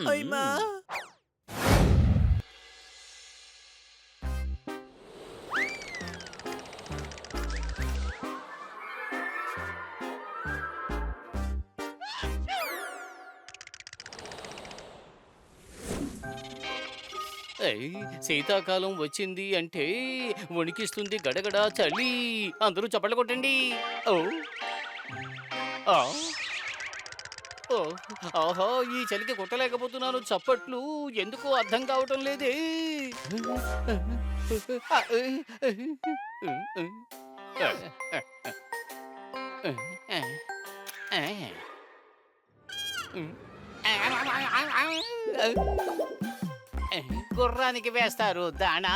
అయ్యమ్మా శీతాకాలం వచ్చింది అంటే వణికిస్తుంది గడగడ చలి. అందరూ చప్పట్లు కొట్టండి. ఓ ఆ. ఓ ఆహా, ఈ చలికి కొట్టలేకపోతున్నాను చప్పట్లు. ఎందుకో అర్థం కావటం లేదే. గుర్రానికి వేస్తారు దానా.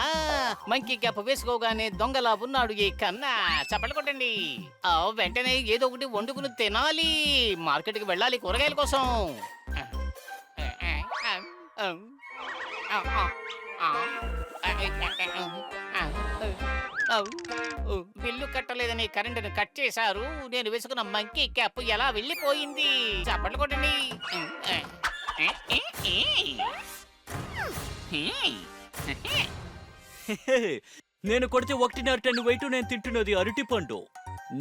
మంకీ క్యాప్ వేసుకోగానే దొంగలా ఉన్నాడు ఈ కన్నా. చప్పట్లు కొట్టండి. వెంటనే ఏదో ఒకటి వండుకుని తినాలి. మార్కెట్కి వెళ్ళాలి కూరగాయల కోసం. బిల్లు కట్టలేదని కరెంటును కట్ చేశారు. నేను వేసుకున్న మంకీ క్యాప్ ఎలా వెళ్ళిపోయింది? చప్పట్లు కొట్టండి. నేను కొడితే 1.5 టన్ను వెయిట్ నేను తింటున్నది అరటి పండు.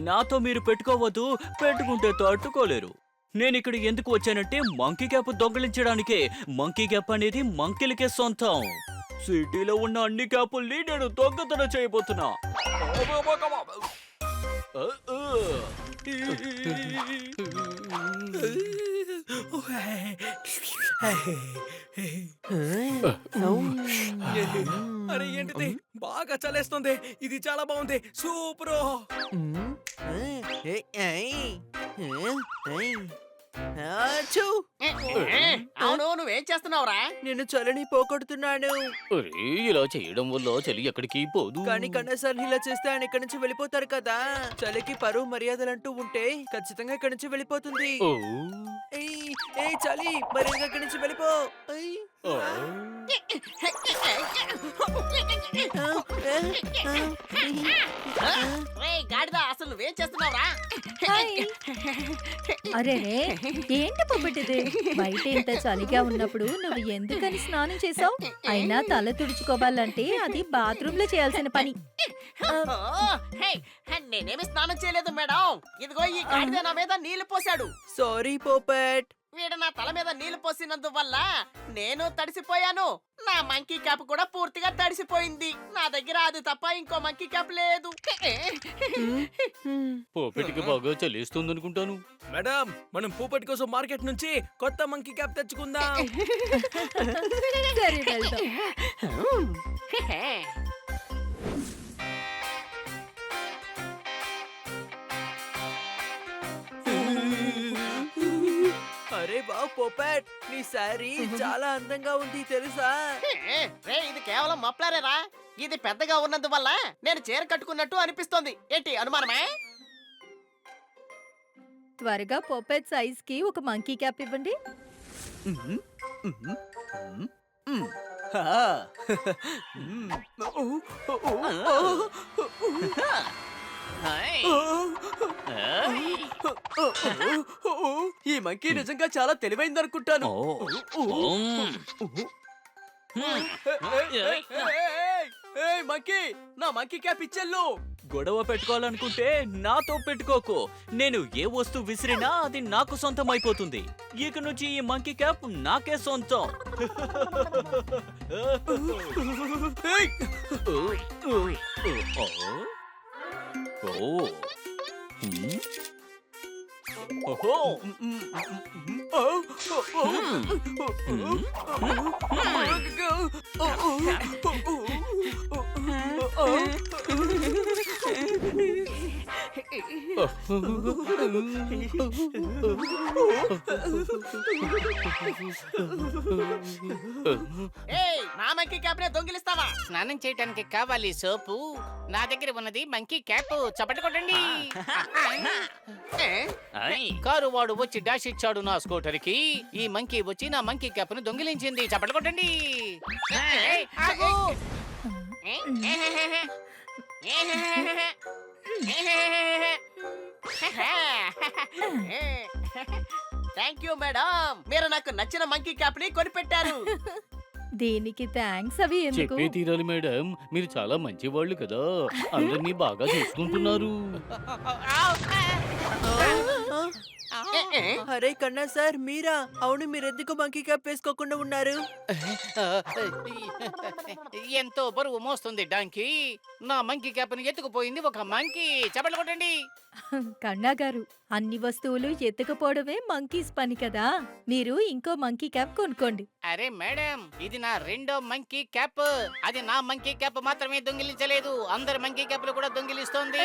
నాతో మీరు పెట్టుకోవద్దు, పెట్టుకుంటే తట్టుకోలేరు. నేను ఇక్కడ ఎందుకు వచ్చానంటే మంకీ క్యాప్ దొంగలించడానికే. మంకీ క్యాప్ అనేది మంకీలకే సొంతం. సిటీలో ఉన్న అన్ని క్యాపుల్ని నేను దొంగతనం చేయబోతున్నా. అరే ఏంటిది బాగా చలేస్తుంది. ఇది చాలా బాగుంది. సూపర్. అవును, నువ్వేం చేస్తున్నావురా? నేను చలిని పోగొడుతున్నాను. ఇలా చేయడం వల్ల చలి ఎక్కడికి పోదు. కానీ కన్నసార్లు ఇలా చేస్తే ఆయన ఇక్కడి నుంచి వెళ్ళిపోతారు కదా. చలికి పరువు మర్యాదలంటూ ఉంటే ఖచ్చితంగా ఇక్కడి నుంచి వెళ్ళిపోతుంది. చలి మరి ఇక్కడి నుంచి వెళ్ళిపో. గాడిద, అసలు నువ్వేం చేస్తున్నావురా? అరే ఏంటి పొబ్బటిది? బయట ఇంత చలిగా ఉన్నప్పుడు నువ్వు ఎందుకని స్నానం చేసావు? అయినా తల తుడుచుకోవాలంటే అది బాత్రూమ్ లో చేయాల్సిన పని. నేనేమి స్నానం చేయలేదు మేడం. ఇదిగో ఈ గాడిద నా మీద నీళ్లు పోసాడు. సారీ పోపట్. వీడు నా తల మీద నీళ్లు పోసినందువల్ల నేను తడిసిపోయాను. నా మంకీ క్యాప్ కూడా పూర్తిగా తడిసిపోయింది. నా దగ్గర అది తప్ప ఇంకో మంకీ క్యాప్ లేదు. పోపెట్టికి బాగా చలిస్తుంది అనుకుంటాను. మేడం, మనం పూపట్ కోసం మార్కెట్ నుంచి కొత్త మంకీ క్యాప్ తెచ్చుకుందాం. సరే వెళ్దాం. అరే బా పోపట్, నీ సారీ చాలా అందంగా ఉంది తెలుసా? ఇది కేవలం మప్లరేరా. ఇది పెద్దగా ఉన్నందువల్ల నేను చీర కట్టుకున్నట్టు అనిపిస్తోంది. ఏంటి అనుమానమే? త్వరగా పొప్పెట్ సైజ్ కి ఒక మంకీ క్యాప్ ఇవ్వండి. ఈ మంకీ నిజంగా చాలా తెలివైంది అనుకుంటాను. మంకీ, నా మంకీ క్యాప్ ఇచ్చెళ్ళు. గొడవ పెట్టుకోవాలనుకుంటే నాతో పెట్టుకోకు. నేను ఏ వస్తువు విసిరినా అది నాకు సొంతం అయిపోతుంది. ఇక నుంచి ఈ మంకీ క్యాప్ నాకే సొంతం. ఏయ్, నా మంకీ క్యాప్ నే దొంగిలిస్తావా? స్నానం చేయడానికి కావాలి సోపు. నా దగ్గర ఉన్నది మంకీ క్యాప్. చప్పట్లు కొట్టండి. ఏ? కారు వాడు వచ్చి డాష్ ఇచ్చాడు నా స్కూటర్ కి. ఈ మంకీ వచ్చి నా మంకీ క్యాప్ ను దొంగిలించింది. చప్పట్లు కొట్టండి. ఏయ్, ఆగు. థ్యాంక్ యూ మేడం, మీరు నాకు నచ్చిన మంకీ క్యాప్ ని కొనిపెట్టారు. దీనికి థ్యాంక్స్ అవి ఎందుకు? చెప్పే తీరాలి మేడం, మీరు చాలా మంచి వాళ్ళు కదా, అందరినీ బాగా చూసుకుంటున్నారు. అరే కన్నా సార్ మీరా? అవును, మీరెందుకు మంకీ క్యాప్ వేసుకోకుండా ఉన్నారు? ఎంతో బరువు మోస్తుంది డాంకీ. నా మంకీ క్యాప్ ని ఎత్తుకుపోయింది ఒక మంకీ. చప్పట్లు కొట్టండి. కన్నా గారు, అన్ని వస్తువులు ఎత్తుకుపోవడమే మంకీస్ పని కదా. మీరు ఇంకో మంకీ క్యాప్ కొనుక్కోండి. అరే మేడం, ఇది నా రెండో మంకీ క్యాప్. అది నా మంకీ క్యాప్ మాత్రమే దొంగిలించలేదు, అందరి మంకీ క్యాప్లు కూడా దొంగిలిస్తోంది.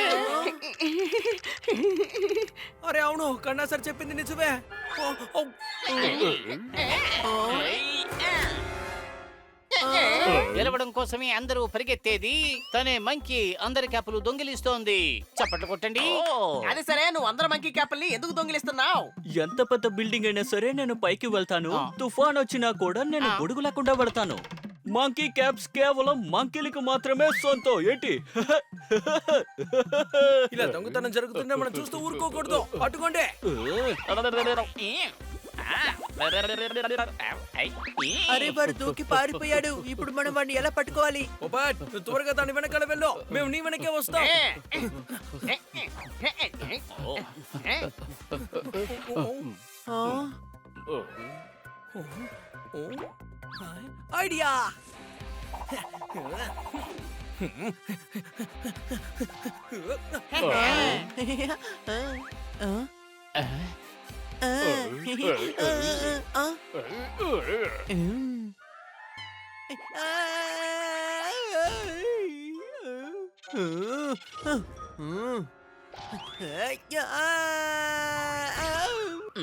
అరే అవును, కన్నా సార్ చెప్పింది నిజమే. గెలవడం కోసమే అందరూ పరిగెత్తేది, తనే మంకీ అందరి క్యాపులు దొంగిలిస్తోంది. చప్పట్లు కొట్టండి. అది సరే, నువ్వు అందరు మంకీ క్యాప్ని ఎందుకు దొంగిలిస్తున్నావు? ఎంత పెద్ద బిల్డింగ్ అయినా సరే నేను పైకి వెళ్తాను, తుఫాన్ వచ్చినా కూడా నేను గొడుగు లేకుండా వెళ్తాను. మంకీ క్యాప్స్ కేవలం మంకీలకు మాత్రమే సొంతం. ఏంటి? ఇలా దొంగతనం జరుగుతుంటే మనం చూస్తూ ఊరుకోకూడదు. పట్టుకోండి. అరే వాడు దూకి పారిపోయాడు. ఇప్పుడు మనం వాడిని ఎలా పట్టుకోవాలి? త్వరగా దాని వెనకాల వెళ్ళు, మేము నీ వెనకే వస్తాం. ఐడియా!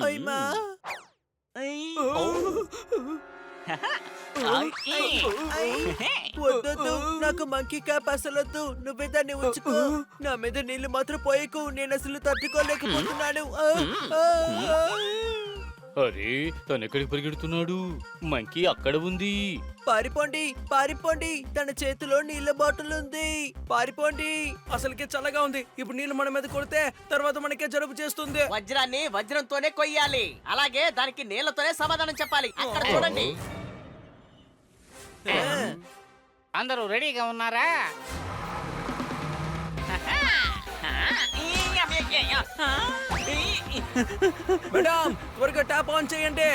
అయ్యమ్మా! వద్దొద్దు, నాకు మంకీ క్యాప్ అసలొద్దు. నువ్వే దాన్ని ఉంచుకో. నా మీద నీళ్లు మాత్రం పోయకు, నేను అసలు తట్టుకోలేకపోతున్నాను. అరే తనెక్కడికి పరిగెడుతున్నాడు? మంకీ అక్కడ ఉంది. పారిపోండి, పారిపోండి, తన చేతిలో నీళ్ళ బాటిల్ ఉంది. పారిపోండి. అసలుకే చల్లగా ఉంది, ఇప్పుడు నీళ్లు మన మీద కొడితే తర్వాత మనకే జలుబు చేస్తుంది. వజ్రాన్ని వజ్రంతోనే కొయ్యాలి, అలాగే దానికి నీళ్లతోనే సమాధానం చెప్పాలి. అక్కడ చూడండి. అందరూ రెడీగా ఉన్నారా? మేడం త్వరగా ట్యాప్ ఆన్ చేయండి.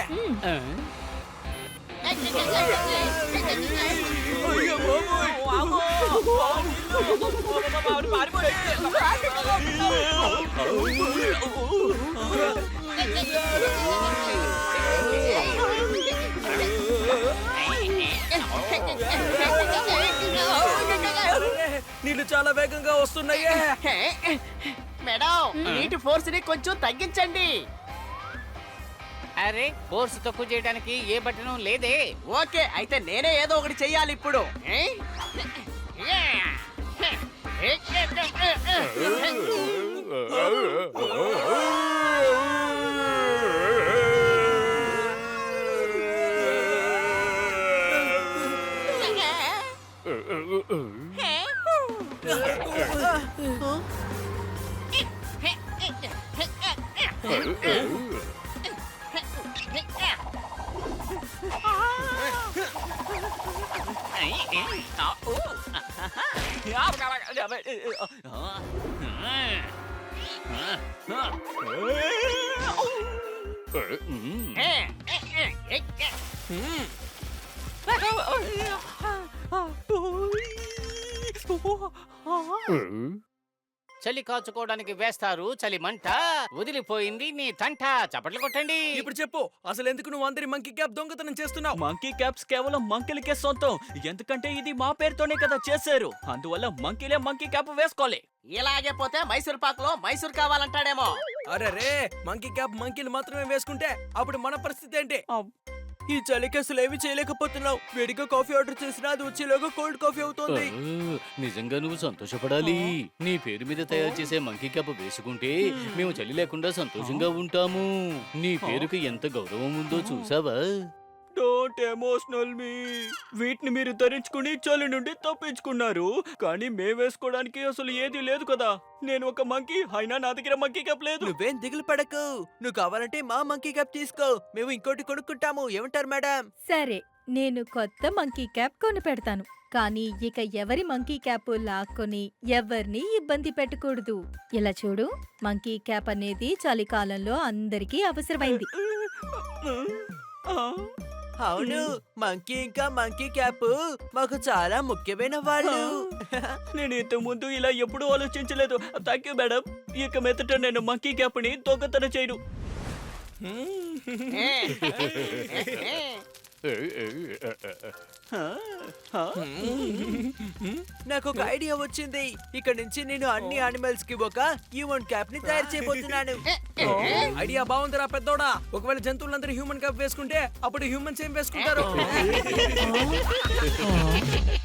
అయ్యో బాబోయ్! నీళ్లు చాలా వేగంగా వస్తున్నాయే. మేడం, నీటి ఫోర్స్ ని కొంచెం తగ్గించండి. అరే, ఫోర్స్ తక్కువ చేయడానికి ఏ బటన్ లేదే. ఓకే, అయితే నేనే ఏదో ఒకటి చెయ్యాలి ఇప్పుడు. చలి కాచుకోవడానికి వేస్తారు చలి మంట. వదిలిపోయింది నీ తంట. చప్పట్లు కొట్టండి. ఇప్పుడు చెప్పు, అసలు ఎందుకు నువ్వు అందరి మంకీ క్యాప్ దొంగతనం చేస్తున్నావు? మంకీ క్యాప్స్ కేవలం మంకీలకే సొంతం, ఎందుకంటే ఇది మా పేరుతోనే కదా చేశారు. అందువల్ల మంకీలే మంకీ క్యాప్ వేసుకోవాలి. ఇలాగే పోతే మైసూర్ పాకులో మైసూర్ కావాలంటాడేమో. అరే రే మంకీ క్యాప్ మంకీలు మాత్రమే వేసుకుంటే అప్పుడు మన పరిస్థితి ఏంటి? ఈ చలికి అసలు ఏమి చేయలేకపోతున్నావు. వేడిగా కాఫీ ఆర్డర్ చేసినా అది వచ్చేలోగా కోల్డ్ కాఫీ అవుతుంది. నిజంగా నువ్వు సంతోషపడాలి. నీ పేరు మీద తయారు చేసే మంకీ క్యాప్ వేసుకుంటే మేము చలి లేకుండా సంతోషంగా ఉంటాము. నీ పేరుకి ఎంత గౌరవం ఉందో చూసావా? డోంట్ ఎమోషనల్ మీ. వీటిని మీరు ధరించుకుని చలి నుండి తప్పించుకున్నారు, కానీ మేము వేసుకోవడానికి అసలు ఏది లేదు కదా. నేను ఒక మంకీ అయినా నా దగ్గర మంకీ క్యాప్ లేదు. నువ్వేం దిగులు పడకు. నువ్వు కావాలంటే మా మంకీ క్యాప్ తీసుకో, మేము ఇంకోటి కొనుక్కుంటాము. ఏమంటారు మేడం? సరే, నేను కొత్త మంకీ క్యాప్ కొని పెడతాను. కానీ ఇక ఎవరి మంకీ క్యాప్ లాక్కొని ఎవరిని ఇబ్బంది పెట్టకూడదు. ఇలా చూడు, మంకీ క్యాప్ అనేది చలికాలంలో అందరికీ అవసరమైంది. అవును, మంకీ ఇంకా మంకీ క్యాప్ మాకు చాలా ముఖ్యమైన వాళ్ళు. నేను ఇంత ముందు ఇలా ఎప్పుడూ ఆలోచించలేదు. Thank you madam. ఇక మీదట నేను మంకీ క్యాప్ ని దొంగతనం చేయను. నాకు ఒక ఐడియా వచ్చింది. ఇక్కడ నుంచి నేను అన్ని యానిమల్స్ కి ఒక హ్యూమన్ క్యాప్ ని తయారు చేయబోతున్నాను. ఐడియా బాగుందిరా పెద్దోడా. ఒకవేళ జంతువులందరూ హ్యూమన్ క్యాప్ వేసుకుంటే అప్పుడు హ్యూమన్స్ ఏం వేసుకుంటారు?